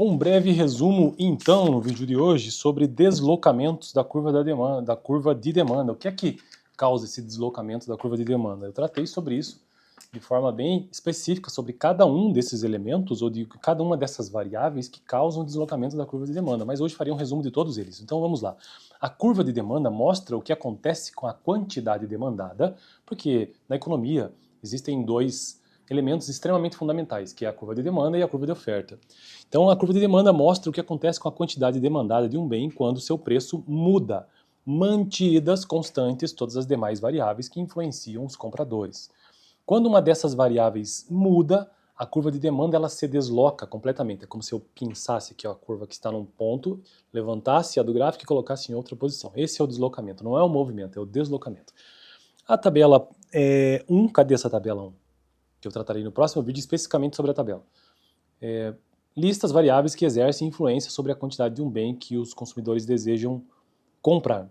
Um breve resumo, então, no vídeo de hoje, sobre deslocamentos da curva da demanda, da curva de demanda. O que é que causa esse deslocamento da curva de demanda? Eu tratei sobre isso de forma bem específica, sobre cada um desses elementos, ou de cada uma dessas variáveis que causam o deslocamento da curva de demanda, mas hoje farei um resumo de todos eles. Então vamos lá. A curva de demanda mostra o que acontece com a quantidade demandada, porque na economia existem dois elementos extremamente fundamentais, que é a curva de demanda e a curva de oferta. Então a curva de demanda mostra o que acontece com a quantidade demandada de um bem quando seu preço muda, mantidas constantes todas as demais variáveis que influenciam os compradores. Quando uma dessas variáveis muda, a curva de demanda ela se desloca completamente. É como se eu pinçasse aqui ó, a curva que está num ponto, levantasse a do gráfico e colocasse em outra posição. Esse é o deslocamento, não é o movimento, é o deslocamento. A tabela 1, cadê essa tabela 1? Que eu tratarei no próximo vídeo especificamente sobre a tabela. Lista as variáveis que exercem influência sobre a quantidade de um bem que os consumidores desejam comprar.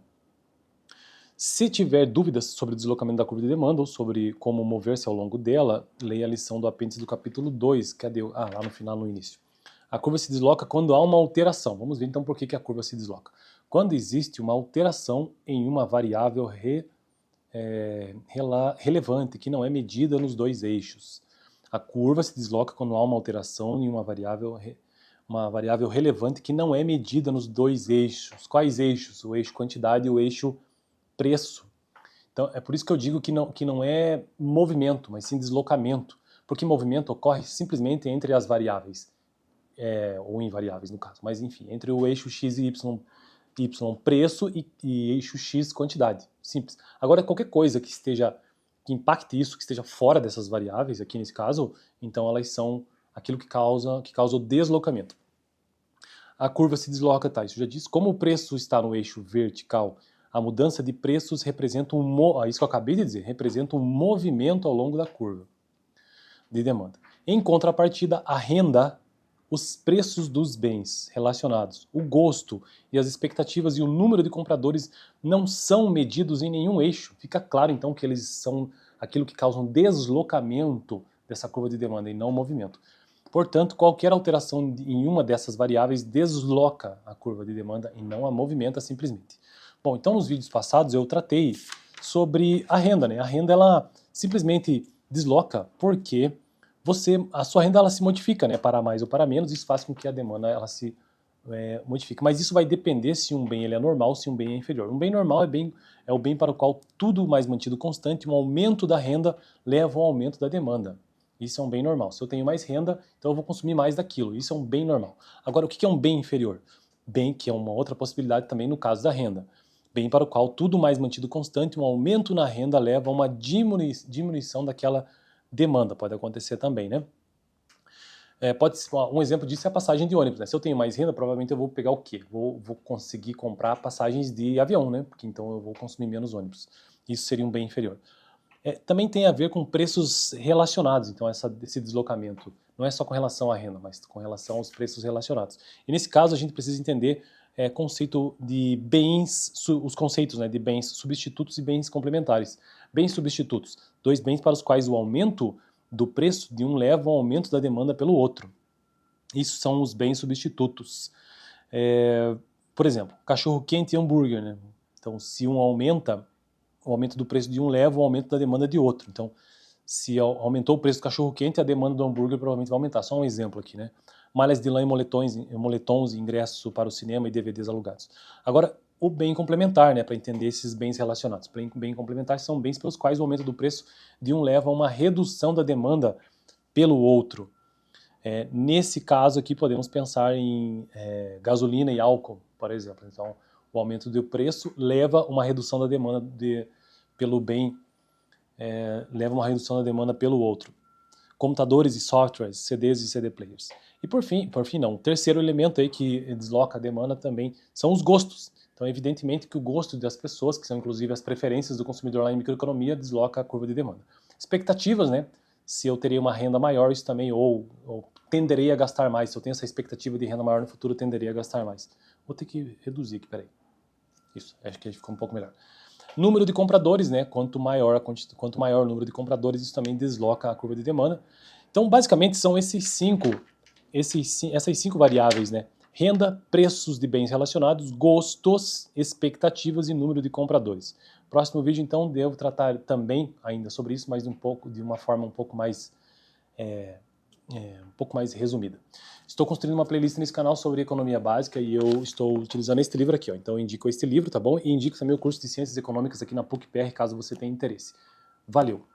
Se tiver dúvidas sobre o deslocamento da curva de demanda ou sobre como mover-se ao longo dela, leia a lição do apêndice do capítulo 2, cadê? Lá no final, no início. A curva se desloca quando há uma alteração. Vamos ver então por que a curva se desloca. Quando existe uma alteração em uma variável relevante, que não é medida nos dois eixos. A curva se desloca quando há uma alteração em uma variável relevante que não é medida nos dois eixos. Quais eixos? O eixo quantidade e o eixo preço. Então é por isso que eu digo que não é movimento, mas sim deslocamento, porque movimento ocorre simplesmente entre as variáveis, ou invariáveis no caso, mas enfim, entre o eixo x e y preço e eixo x quantidade, simples. Agora qualquer coisa que impacte isso, que esteja fora dessas variáveis, aqui nesse caso, então elas são aquilo que causa o deslocamento. A curva se desloca, tá, isso já diz, como o preço está no eixo vertical, a mudança de preços representa isso que eu acabei de dizer, representa um movimento ao longo da curva de demanda. Em contrapartida, a renda, os preços dos bens relacionados, o gosto e as expectativas e o número de compradores não são medidos em nenhum eixo. Fica claro então que eles são aquilo que causa um deslocamento dessa curva de demanda e não movimento. Portanto, qualquer alteração em uma dessas variáveis desloca a curva de demanda e não a movimenta simplesmente. Bom, então nos vídeos passados eu tratei sobre a renda, né? A renda ela simplesmente desloca porque a sua renda ela se modifica, né? Para mais ou para menos, isso faz com que a demanda ela se modifique. Mas isso vai depender se um bem ele é normal ou se um bem é inferior. Um bem normal é o bem para o qual tudo mais mantido constante, um aumento da renda leva a um aumento da demanda. Isso é um bem normal. Se eu tenho mais renda, então eu vou consumir mais daquilo. Isso é um bem normal. Agora, o que é um bem inferior? Bem que é uma outra possibilidade também no caso da renda. Bem para o qual tudo mais mantido constante, um aumento na renda leva a uma diminuição daquela demanda. Pode acontecer também, né? Um exemplo disso é a passagem de ônibus, né? Se eu tenho mais renda, provavelmente eu vou pegar o quê? Vou conseguir comprar passagens de avião, né? Porque então eu vou consumir menos ônibus. Isso seria um bem inferior. Também tem a ver com preços relacionados, então esse deslocamento não é só com relação à renda, mas com relação aos preços relacionados. E nesse caso a gente precisa entender conceito de bens, os conceitos, né, de bens substitutos e bens complementares. Bens substitutos, dois bens para os quais o aumento do preço de um leva ao aumento da demanda pelo outro. Isso são os bens substitutos. Por exemplo, cachorro quente e hambúrguer, né? Então se um aumenta, o aumento do preço de um leva ao aumento da demanda de outro. Então, se aumentou o preço do cachorro-quente, a demanda do hambúrguer provavelmente vai aumentar. Só um exemplo aqui, né? Malhas de lã e moletons, ingresso para o cinema e DVDs alugados. Agora, o bem complementar, né? Para entender esses bens relacionados. Bem complementares são bens pelos quais o aumento do preço de um leva a uma redução da demanda pelo outro. Nesse caso aqui, podemos pensar em gasolina e álcool, por exemplo. Então, o aumento do preço leva uma redução da demanda pelo bem, leva uma redução da demanda pelo outro. Computadores e softwares, CDs e CD players. E por fim não, o terceiro elemento aí que desloca a demanda também são os gostos. Então é evidentemente que o gosto das pessoas, que são inclusive as preferências do consumidor lá em microeconomia, desloca a curva de demanda. Expectativas, né? Se eu terei uma renda maior, isso também, ou tenderei a gastar mais. Se eu tenho essa expectativa de renda maior no futuro, eu tenderei a gastar mais. Vou ter que reduzir aqui, peraí. Isso, acho que ficou um pouco melhor. Número de compradores, né? Quanto maior o número de compradores, isso também desloca a curva de demanda. Então, basicamente, são esses 5 essas 5 variáveis, né? Renda, preços de bens relacionados, gostos, expectativas e número de compradores. Próximo vídeo, então, devo tratar também ainda sobre isso, mas de uma forma um pouco mais resumida. Estou construindo uma playlist nesse canal sobre economia básica e eu estou utilizando este livro aqui, ó. Então eu indico este livro, tá bom? E indico também o curso de Ciências Econômicas aqui na PUC-PR, caso você tenha interesse. Valeu!